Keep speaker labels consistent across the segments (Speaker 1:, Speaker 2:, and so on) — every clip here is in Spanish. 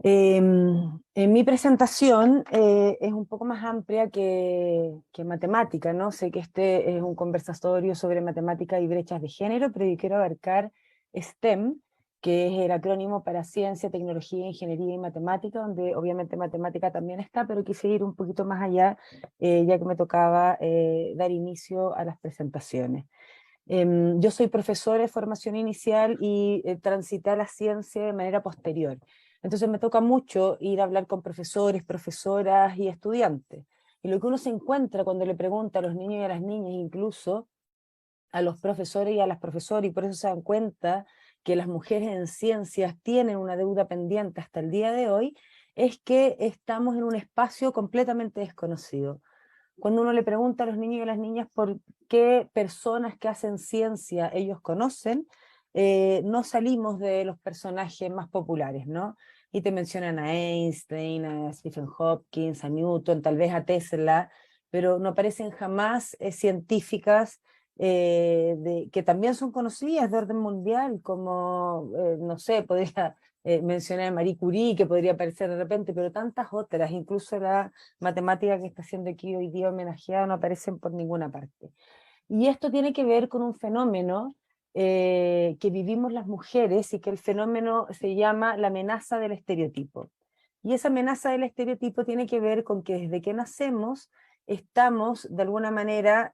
Speaker 1: En mi presentación es un poco más amplia que matemática, ¿no? Sé que este es un conversatorio sobre matemática y brechas de género, pero yo quiero abarcar STEM, que es el acrónimo para ciencia, tecnología, ingeniería y matemática, donde obviamente matemática también está, pero quise ir un poquito más allá, ya que me tocaba dar inicio a las presentaciones. Yo soy profesora de formación inicial y transité a la ciencia de manera posterior. Entonces me toca mucho ir a hablar con profesores, profesoras y estudiantes. Y lo que uno se encuentra cuando le pregunta a los niños y a las niñas, incluso a los profesores y a las profesoras, y por eso se dan cuenta que las mujeres en ciencias tienen una deuda pendiente hasta el día de hoy, es que estamos en un espacio completamente desconocido. Cuando uno le pregunta a los niños y a las niñas por qué personas que hacen ciencia ellos conocen, no salimos de los personajes más populares, ¿no? Y te mencionan a Einstein, a Stephen Hopkins, a Newton, tal vez a Tesla, pero no aparecen jamás científicas que también son conocidas de orden mundial, como, no sé, podría mencionar a Marie Curie, que podría aparecer de repente, pero tantas otras, incluso la matemática que está siendo aquí hoy día homenajeada, no aparecen por ninguna parte. Y esto tiene que ver con un fenómeno que vivimos las mujeres y que el fenómeno se llama la amenaza del estereotipo. Y esa amenaza del estereotipo tiene que ver con que desde que nacemos estamos de alguna manera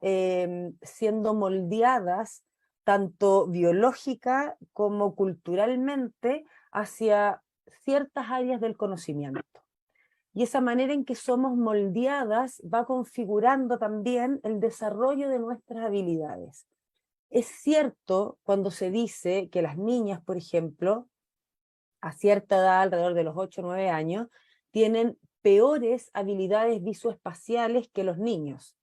Speaker 1: siendo moldeadas tanto biológica como culturalmente hacia ciertas áreas del conocimiento. Y esa manera en que somos moldeadas va configurando también el desarrollo de nuestras habilidades. Es cierto cuando se dice que las niñas, por ejemplo, a cierta edad, alrededor de los 8 o 9 años, tienen peores habilidades visoespaciales que los niños.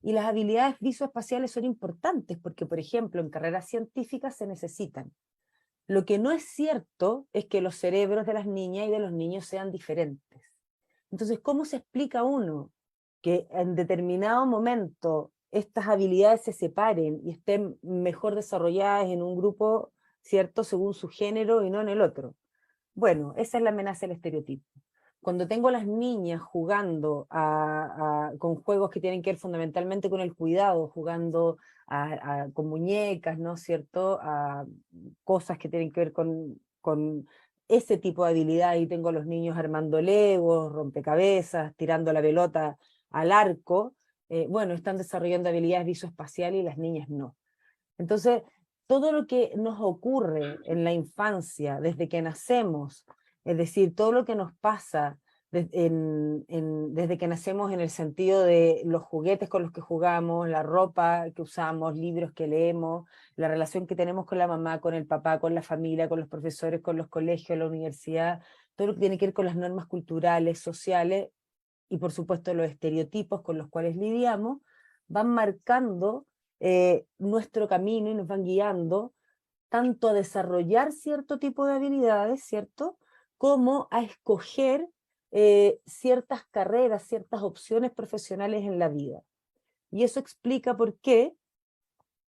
Speaker 1: Y las habilidades visoespaciales son importantes porque, por ejemplo, en carreras científicas se necesitan. Lo que no es cierto es que los cerebros de las niñas y de los niños sean diferentes. Entonces, ¿cómo se explica uno que en determinado momento estas habilidades se separen y estén mejor desarrolladas en un grupo, ¿cierto?, según su género y no en el otro? Bueno, esa es la amenaza del estereotipo. Cuando tengo a las niñas jugando con juegos que tienen que ver fundamentalmente con el cuidado, jugando con muñecas, ¿no es cierto?, a cosas que tienen que ver con ese tipo de habilidad, y tengo a los niños armando legos, rompecabezas, tirando la pelota al arco, bueno, están desarrollando habilidades visoespaciales y las niñas no. Entonces, todo lo que nos ocurre en la infancia, desde que nacemos, es decir, todo lo que nos pasa desde que nacemos en el sentido de los juguetes con los que jugamos, la ropa que usamos, libros que leemos, la relación que tenemos con la mamá, con el papá, con la familia, con los profesores, con los colegios, la universidad, todo lo que tiene que ver con las normas culturales, sociales y por supuesto los estereotipos con los cuales lidiamos, van marcando nuestro camino y nos van guiando tanto a desarrollar cierto tipo de habilidades, ¿cierto? Como a escoger ciertas carreras, ciertas opciones profesionales en la vida. Y eso explica por qué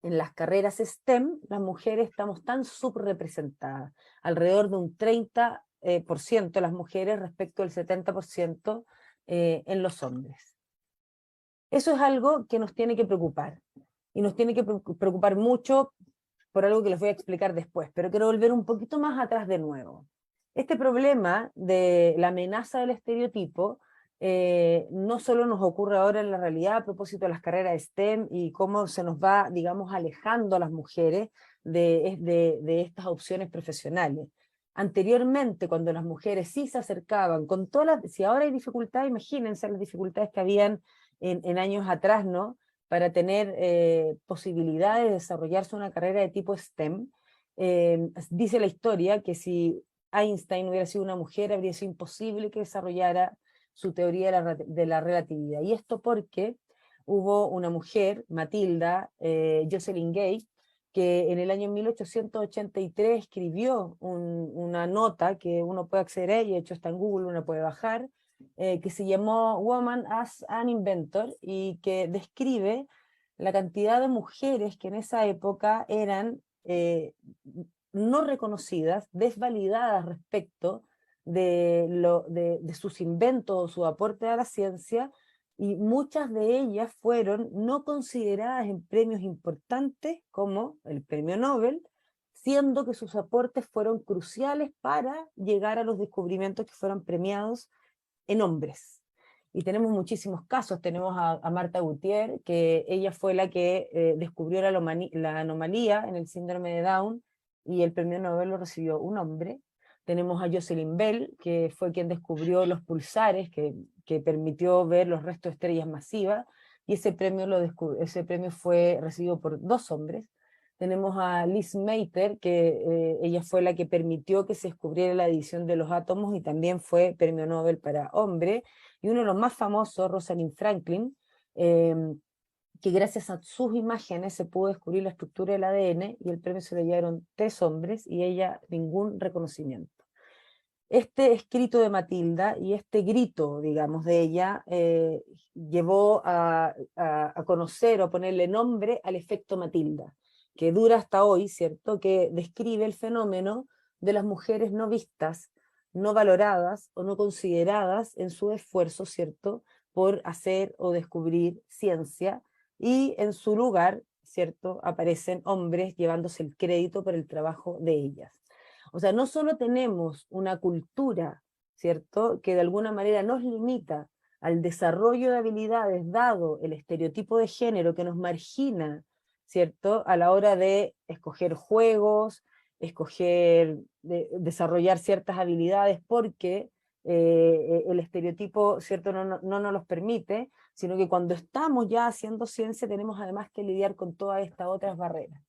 Speaker 1: en las carreras STEM las mujeres estamos tan subrepresentadas, alrededor de un 30% las mujeres respecto al 70% en los hombres. Eso es algo que nos tiene que preocupar, y nos tiene que preocupar mucho por algo que les voy a explicar después, pero quiero volver un poquito más atrás de nuevo. Este problema de la amenaza del estereotipo no solo nos ocurre ahora en la realidad a propósito de las carreras STEM y cómo se nos va, digamos, alejando a las mujeres de estas opciones profesionales. Anteriormente, cuando las mujeres sí se acercaban, con todas las, si ahora hay dificultades, imagínense las dificultades que habían en años atrás, ¿no?, para tener posibilidades de desarrollarse una carrera de tipo STEM. Dice la historia que si Einstein hubiera sido una mujer, habría sido imposible que desarrollara su teoría de la relatividad. Y esto porque hubo una mujer, Matilda Jocelyn Gay, que en el año 1883 escribió una nota que uno puede acceder a ella, de hecho está en Google, uno puede bajar, que se llamó Woman as an Inventor, y que describe la cantidad de mujeres que en esa época eran no reconocidas, desvalidadas respecto de sus inventos o su aporte a la ciencia, y muchas de ellas fueron no consideradas en premios importantes como el premio Nobel, siendo que sus aportes fueron cruciales para llegar a los descubrimientos que fueron premiados en hombres. Y tenemos muchísimos casos. Tenemos a Marta Gutiérrez, que ella fue la que descubrió la anomalía en el síndrome de Down, y el premio Nobel lo recibió un hombre. Tenemos a Jocelyn Bell, que fue quien descubrió los pulsares, que permitió ver los restos de estrellas masivas, y ese premio fue recibido por 2 hombres. Tenemos a Liz Meitner, que ella fue la que permitió que se descubriera la división de los átomos, y también fue premio Nobel para hombre. Y uno de los más famosos, Rosalind Franklin, eh, que gracias a sus imágenes se pudo descubrir la estructura del ADN, y el premio se lo llevaron 3 hombres y ella ningún reconocimiento. Este escrito de Matilda y este grito, digamos, de ella, llevó a conocer o a ponerle nombre al efecto Matilda, que dura hasta hoy, ¿cierto?, que describe el fenómeno de las mujeres no vistas, no valoradas o no consideradas en su esfuerzo, ¿cierto?, por hacer o descubrir ciencia, y en su lugar, ¿cierto?, aparecen hombres llevándose el crédito por el trabajo de ellas. O sea, no solo tenemos una cultura, ¿cierto?, que de alguna manera nos limita al desarrollo de habilidades dado el estereotipo de género que nos margina, ¿cierto?, a la hora de escoger juegos, desarrollar ciertas habilidades porque el estereotipo, ¿cierto?, no nos los permite, sino que cuando estamos ya haciendo ciencia tenemos además que lidiar con todas estas otras barreras.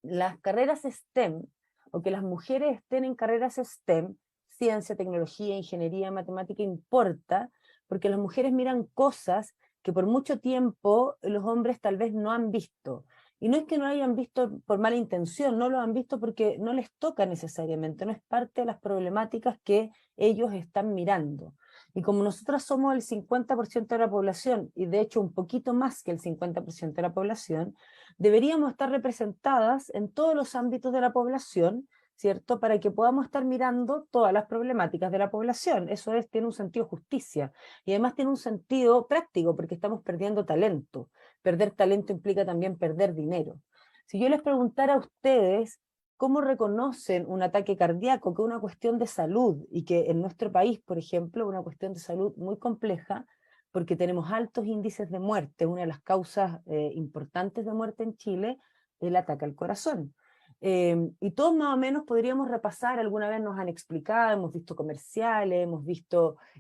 Speaker 1: Las carreras STEM, o que las mujeres estén en carreras STEM, ciencia, tecnología, ingeniería, matemática, importa, porque las mujeres miran cosas que por mucho tiempo los hombres tal vez no han visto. Y no es que no lo hayan visto por mala intención, no lo han visto porque no les toca necesariamente, no es parte de las problemáticas que ellos están mirando. Y como nosotras somos el 50% de la población, y de hecho un poquito más que el 50% de la población, deberíamos estar representadas en todos los ámbitos de la población, ¿cierto?, para que podamos estar mirando todas las problemáticas de la población. Eso tiene un sentido de justicia, y además tiene un sentido práctico, porque estamos perdiendo talento. Perder talento implica también perder dinero. Si yo les preguntara a ustedes cómo reconocen un ataque cardíaco, que es una cuestión de salud, y que en nuestro país, por ejemplo, es una cuestión de salud muy compleja, porque tenemos altos índices de muerte. Una de las causas importantes de muerte en Chile es el ataque al corazón. Y todos más o menos podríamos repasar, alguna vez nos han explicado, hemos visto comerciales,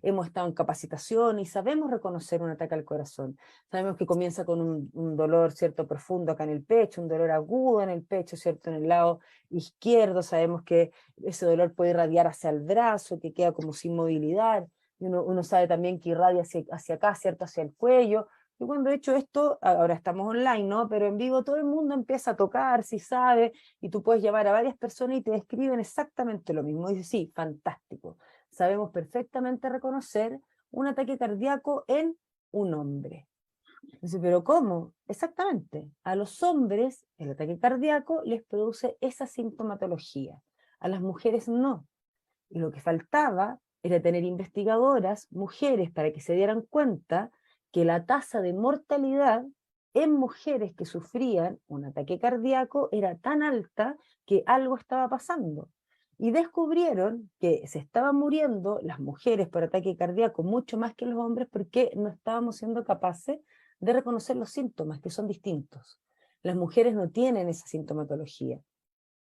Speaker 1: hemos estado en capacitación y sabemos reconocer un ataque al corazón. Sabemos que comienza con un dolor, ¿cierto?, profundo acá en el pecho, un dolor agudo en el pecho, ¿cierto?, en el lado izquierdo. Sabemos que ese dolor puede irradiar hacia el brazo, que queda como sin movilidad. Y uno sabe también que irradia hacia acá, ¿cierto?, hacia el cuello. Y cuando he hecho esto, ahora estamos online, ¿no?, pero en vivo todo el mundo empieza a tocar, si sabe, y tú puedes llamar a varias personas y te describen exactamente lo mismo. Y dices, sí, fantástico, sabemos perfectamente reconocer un ataque cardíaco en un hombre. Dice, ¿pero cómo? Exactamente, a los hombres el ataque cardíaco les produce esa sintomatología, a las mujeres no. Y lo que faltaba era tener investigadoras, mujeres, para que se dieran cuenta que la tasa de mortalidad en mujeres que sufrían un ataque cardíaco era tan alta que algo estaba pasando. Y descubrieron que se estaban muriendo las mujeres por ataque cardíaco mucho más que los hombres, porque no estábamos siendo capaces de reconocer los síntomas, que son distintos. Las mujeres no tienen esa sintomatología.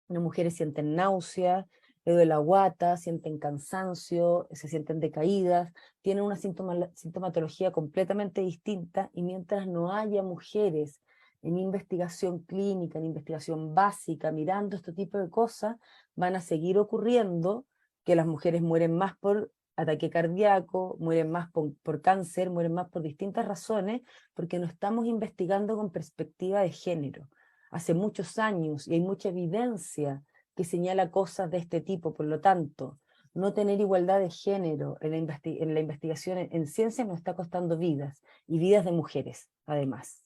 Speaker 1: Las mujeres sienten náuseas, le duele la guata, sienten cansancio, se sienten decaídas, tienen una sintomatología completamente distinta, y mientras no haya mujeres en investigación clínica, en investigación básica, mirando este tipo de cosas, van a seguir ocurriendo que las mujeres mueren más por ataque cardíaco, mueren más por cáncer, mueren más por distintas razones, porque no estamos investigando con perspectiva de género. Hace muchos años, y hay mucha evidencia que señala cosas de este tipo. Por lo tanto, no tener igualdad de género en la investigación en ciencia nos está costando vidas, y vidas de mujeres, además.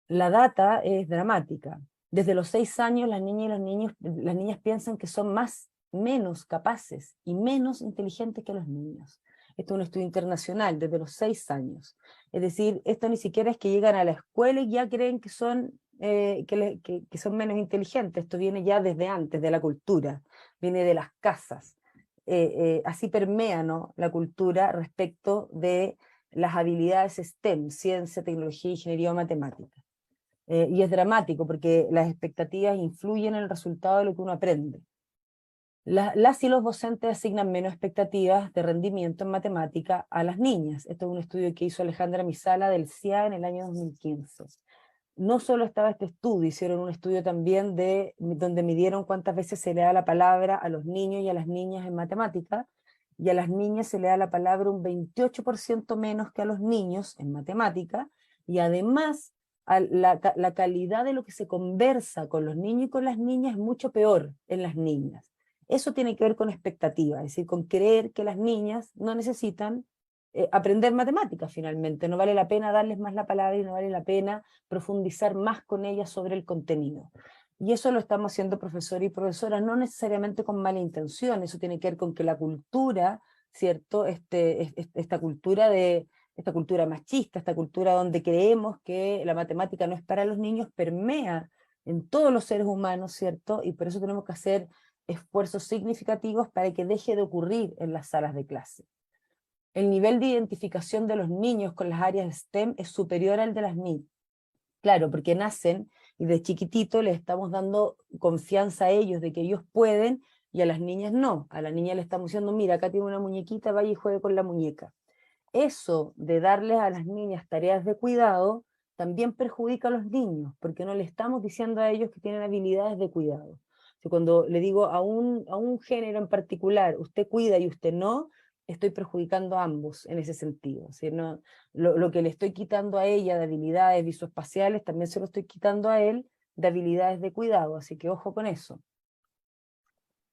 Speaker 1: La data es dramática. Desde los 6 años las niñas piensan que son más menos capaces y menos inteligentes que los niños. Esto es un estudio internacional, desde los 6 años. Es decir, esto ni siquiera es que llegan a la escuela y ya creen que son, que son menos inteligentes. Esto viene ya desde antes, de la cultura, viene de las casas. Así permea, ¿no?, la cultura respecto de las habilidades STEM, ciencia, tecnología, ingeniería o matemática. Y es dramático porque las expectativas influyen en el resultado de lo que uno aprende. Las y los docentes asignan menos expectativas de rendimiento en matemática a las niñas. Esto es un estudio que hizo Alejandra Misala del CIA en el año 2015. No solo estaba este estudio, hicieron un estudio también donde midieron cuántas veces se le da la palabra a los niños y a las niñas en matemática, y a las niñas se le da la palabra un 28% menos que a los niños en matemática, y además la calidad de lo que se conversa con los niños y con las niñas es mucho peor en las niñas. Eso tiene que ver con expectativa, es decir, con creer que las niñas no necesitan aprender matemáticas finalmente, no vale la pena darles más la palabra y no vale la pena profundizar más con ellas sobre el contenido. Y eso lo estamos haciendo profesores y profesoras, no necesariamente con mala intención, eso tiene que ver con que la cultura, ¿cierto? Esta cultura machista, esta cultura donde creemos que la matemática no es para los niños, permea en todos los seres humanos, ¿cierto? Y por eso tenemos que hacer esfuerzos significativos para que deje de ocurrir en las salas de clase. El nivel de identificación de los niños con las áreas STEM es superior al de las niñas. Claro, porque nacen y de chiquitito les estamos dando confianza a ellos de que ellos pueden, y a las niñas no. A la niña le estamos diciendo, mira, acá tiene una muñequita, vaya y juegue con la muñeca. Eso de darles a las niñas tareas de cuidado también perjudica a los niños, porque no le estamos diciendo a ellos que tienen habilidades de cuidado. Cuando le digo a un género en particular, usted cuida y usted no, estoy perjudicando a ambos en ese sentido. ¿Sí? No, lo que le estoy quitando a ella de habilidades visoespaciales, también se lo estoy quitando a él de habilidades de cuidado, así que ojo con eso.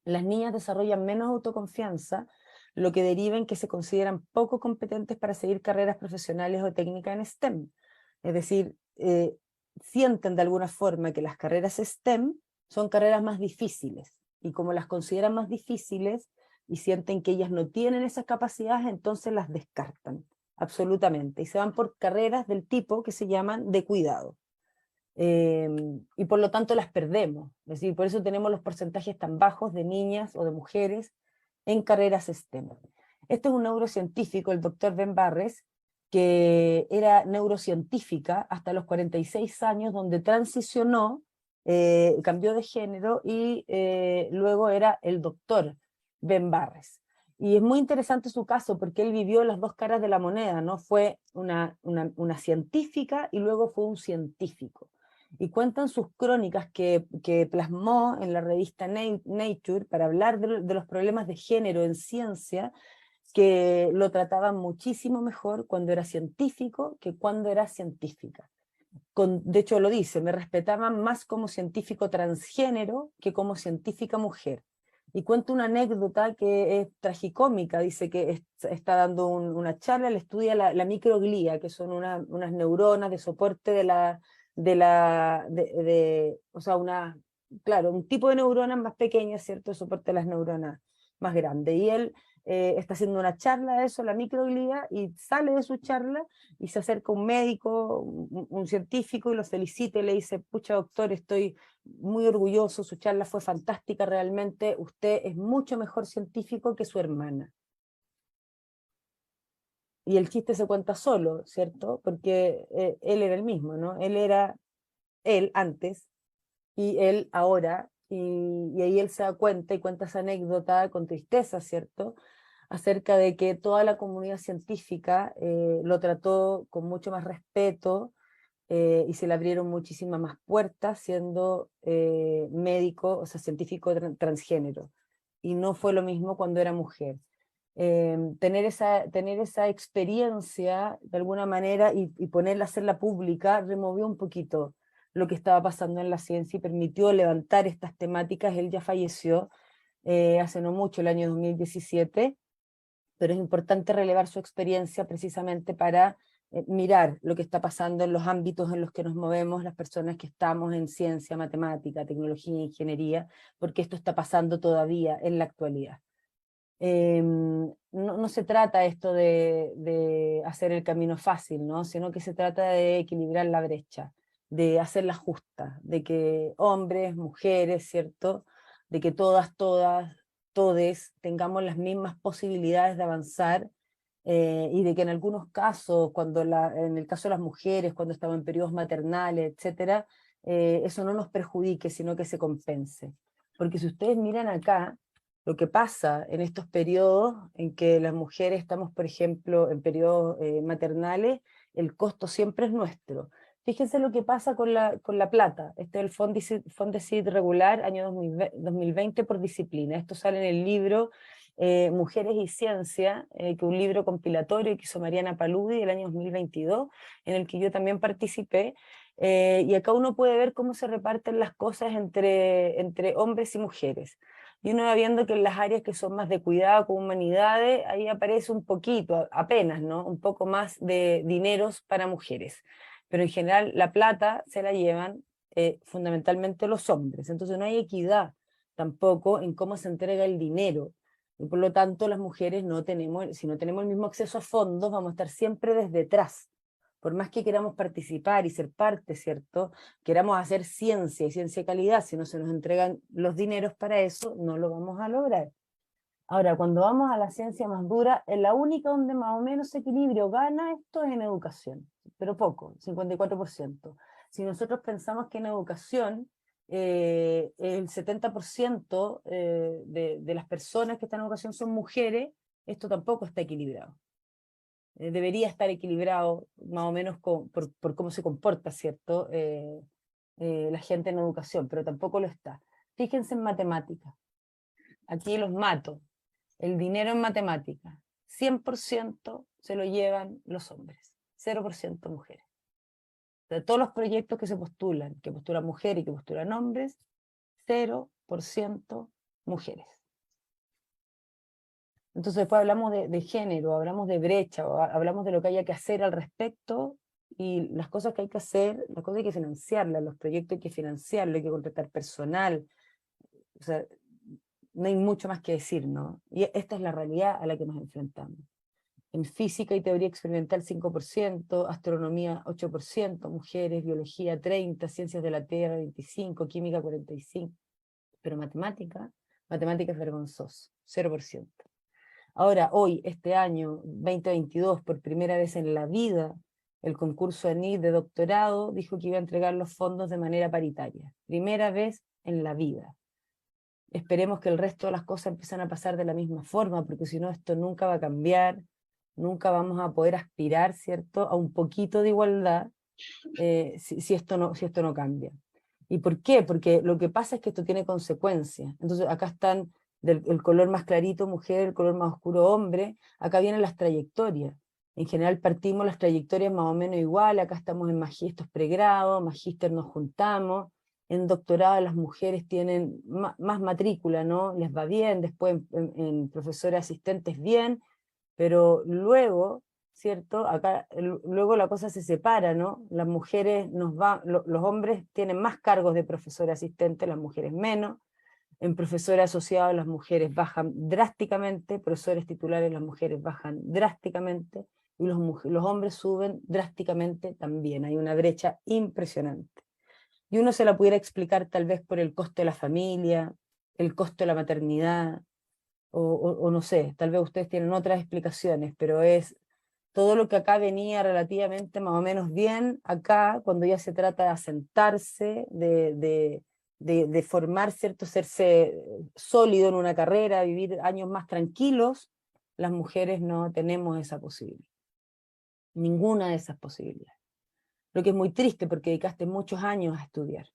Speaker 1: Las niñas desarrollan menos autoconfianza, lo que deriva en que se consideran poco competentes para seguir carreras profesionales o técnicas en STEM. Es decir, sienten de alguna forma que las carreras STEM son carreras más difíciles, y como las consideran más difíciles y sienten que ellas no tienen esas capacidades, entonces las descartan, absolutamente, y se van por carreras del tipo que se llaman de cuidado. Y por lo tanto las perdemos, es decir, por eso tenemos los porcentajes tan bajos de niñas o de mujeres en carreras STEM. Este es un neurocientífico, el doctor Ben Barres, que era neurocientífica hasta los 46 años, donde transicionó, cambió de género y luego era el doctor Ben Barres. Y es muy interesante su caso porque él vivió las dos caras de la moneda, ¿no? Fue una científica y luego fue un científico. Y cuentan sus crónicas que plasmó en la revista Nature para hablar de los problemas de género en ciencia, que lo trataban muchísimo mejor cuando era científico que cuando era científica. De hecho lo dice, me respetaban más como científico transgénero que como científica mujer. Y cuenta una anécdota que es tragicómica, dice que está dando una charla, le estudia la microglía, que son unas neuronas de soporte o sea, claro, un tipo de neuronas más pequeñas, ¿cierto?, de soporte de las neuronas más grandes. Y él está haciendo una charla de eso, la microglía, y sale de su charla y se acerca un médico, un científico, y lo felicita y le dice, pucha doctor, estoy muy orgulloso, su charla fue fantástica realmente, usted es mucho mejor científico que su hermana. Y el chiste se cuenta solo, ¿cierto? Porque él era el mismo, ¿no? Él era él antes y él ahora, y ahí él se da cuenta y cuenta esa anécdota con tristeza, ¿cierto?, acerca de que toda la comunidad científica lo trató con mucho más respeto, y se le abrieron muchísimas más puertas siendo médico, o sea, científico transgénero, y no fue lo mismo cuando era mujer. Tener esa experiencia de alguna manera y ponerla, hacerla pública, removió un poquito lo que estaba pasando en la ciencia y permitió levantar estas temáticas. Él ya falleció hace no mucho, el año 2017, pero es importante relevar su experiencia precisamente para mirar lo que está pasando en los ámbitos en los que nos movemos las personas que estamos en ciencia, matemática, tecnología, ingeniería, porque esto está pasando todavía en la actualidad. No se trata esto de hacer el camino fácil, ¿no? Sino que se trata de equilibrar la brecha, de hacerla justa, de que hombres, mujeres, ¿cierto? De que todas, todes tengamos las mismas posibilidades de avanzar, y de que en algunos casos, en el caso de las mujeres, cuando estamos en periodos maternales, etcétera, eso no nos perjudique, sino que se compense. Porque si ustedes miran acá, lo que pasa en estos periodos en que las mujeres estamos, por ejemplo, en periodos maternales, el costo siempre es nuestro. Fíjense lo que pasa con la plata. Este es el Fondesit regular, año 2020 por disciplina. Esto sale en el libro Mujeres y Ciencia, que es un libro compilatorio que hizo Mariana Paludi el año 2022, en el que yo también participé. Y acá uno puede ver cómo se reparten las cosas entre hombres y mujeres. Y uno va viendo que en las áreas que son más de cuidado con humanidades, ahí aparece un poquito, apenas, ¿no? Un poco más de dineros para mujeres. Pero en general la plata se la llevan fundamentalmente los hombres. Entonces no hay equidad tampoco en cómo se entrega el dinero. Y por lo tanto las mujeres si no tenemos el mismo acceso a fondos, vamos a estar siempre desde atrás. Por más que queramos participar y ser parte, ¿cierto? Queramos hacer ciencia y ciencia de calidad, si no se nos entregan los dineros para eso, no lo vamos a lograr. Ahora, cuando vamos a la ciencia más dura, es la única donde más o menos equilibrio gana esto es en educación, pero poco, 54%. Si nosotros pensamos que en educación el 70% de las personas que están en educación son mujeres, esto tampoco está equilibrado. Debería estar equilibrado más o menos por cómo se comporta, ¿cierto? La gente en educación, pero tampoco lo está. Fíjense en matemáticas. Aquí los mato. El dinero en matemáticas, 100% se lo llevan los hombres, 0% mujeres. De todos los proyectos que se postulan, que postulan mujeres y que postulan hombres, 0% mujeres. Entonces después hablamos de género, hablamos de brecha, hablamos de lo que haya que hacer al respecto, y las cosas que hay que hacer, las cosas hay que financiarlas, los proyectos hay que financiarlos, hay que contratar personal, o sea, no hay mucho más que decir, ¿no? Y esta es la realidad a la que nos enfrentamos. En física y teoría experimental 5%, astronomía 8%, mujeres, biología 30%, ciencias de la Tierra 25%, química 45%, pero matemática es vergonzoso, 0%. Ahora, hoy, este año 2022, por primera vez en la vida, el concurso ANID de doctorado dijo que iba a entregar los fondos de manera paritaria. Primera vez en la vida. Esperemos que el resto de las cosas empiecen a pasar de la misma forma, porque si no esto nunca va a cambiar, nunca vamos a poder aspirar, ¿cierto?, a un poquito de igualdad si esto no cambia. ¿Y por qué? Porque lo que pasa es que esto tiene consecuencias. Entonces acá están el color más clarito mujer, el color más oscuro hombre, acá vienen las trayectorias. En general partimos las trayectorias más o menos igual, acá estamos en magíster pregrado, magíster nos juntamos, en doctorado las mujeres tienen más matrícula, ¿no? Les va bien, después en profesores asistentes bien, pero luego, ¿cierto? Acá luego la cosa se separa, ¿no? Las mujeres los hombres tienen más cargos de profesor asistente, las mujeres menos. En profesor asociado las mujeres bajan drásticamente, profesores titulares las mujeres bajan drásticamente, y los hombres suben drásticamente también. Hay una brecha impresionante. Y uno se la pudiera explicar tal vez por el costo de la familia, el costo de la maternidad, o no sé, tal vez ustedes tienen otras explicaciones, pero es todo lo que acá venía relativamente más o menos bien, acá cuando ya se trata de asentarse, de formar, ¿cierto?, serse sólido en una carrera, vivir años más tranquilos, las mujeres no tenemos esa posibilidad, ninguna de esas posibilidades. Lo que es muy triste porque dedicaste muchos años a estudiar,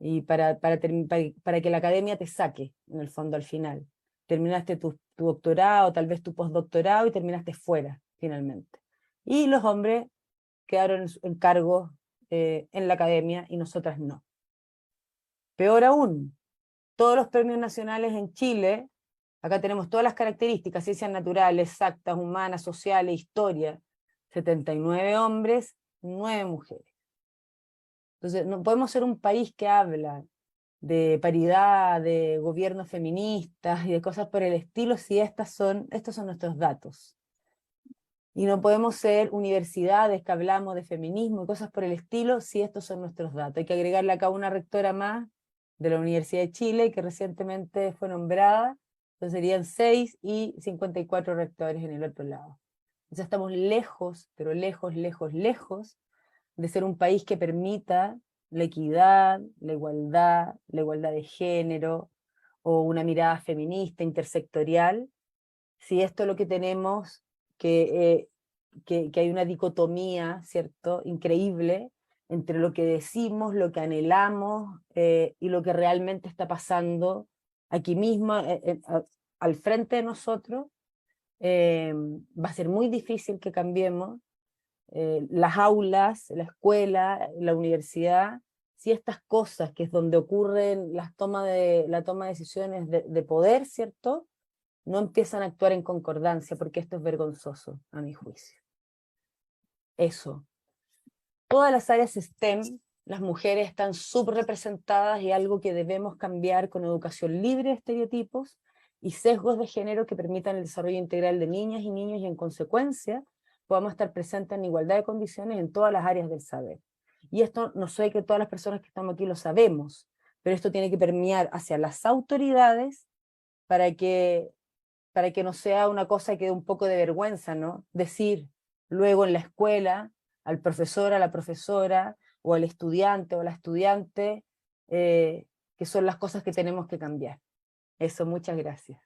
Speaker 1: y para que la academia te saque, en el fondo, al final. Terminaste tu doctorado, tal vez tu postdoctorado, y terminaste fuera, finalmente. Y los hombres quedaron en cargos en la academia, y nosotras no. Peor aún, todos los premios nacionales en Chile, acá tenemos todas las características, ciencias naturales, exactas, humanas, sociales, historia. 79 hombres, 9 mujeres. Entonces, no podemos ser un país que habla de paridad, de gobiernos feministas y de cosas por el estilo si estos son nuestros datos. Y no podemos ser universidades que hablamos de feminismo y cosas por el estilo si estos son nuestros datos. Hay que agregarle acá una rectora más de la Universidad de Chile que recientemente fue nombrada, entonces serían 6 y 54 rectores en el otro lado. Entonces estamos lejos, pero lejos, lejos, lejos de ser un país que permita la equidad, la igualdad de género, o una mirada feminista, intersectorial, si esto es lo que tenemos, que hay una dicotomía, ¿cierto?, increíble entre lo que decimos, lo que anhelamos, y lo que realmente está pasando aquí mismo, al frente de nosotros. Va a ser muy difícil que cambiemos las aulas, la escuela, la universidad, si estas cosas, que es donde ocurren la toma de decisiones de poder, ¿cierto?, no empiezan a actuar en concordancia, porque esto es vergonzoso, a mi juicio. Eso. Todas las áreas STEM, las mujeres están subrepresentadas, y algo que debemos cambiar con educación libre de estereotipos y sesgos de género que permitan el desarrollo integral de niñas y niños, y en consecuencia podamos estar presentes en igualdad de condiciones en todas las áreas del saber. Y esto no sé que todas las personas que estamos aquí lo sabemos, pero esto tiene que permear hacia las autoridades para que no sea una cosa que dé un poco de vergüenza, ¿no? Decir luego en la escuela al profesor, a la profesora, o al estudiante o a la estudiante, que son las cosas que tenemos que cambiar. Eso, muchas gracias.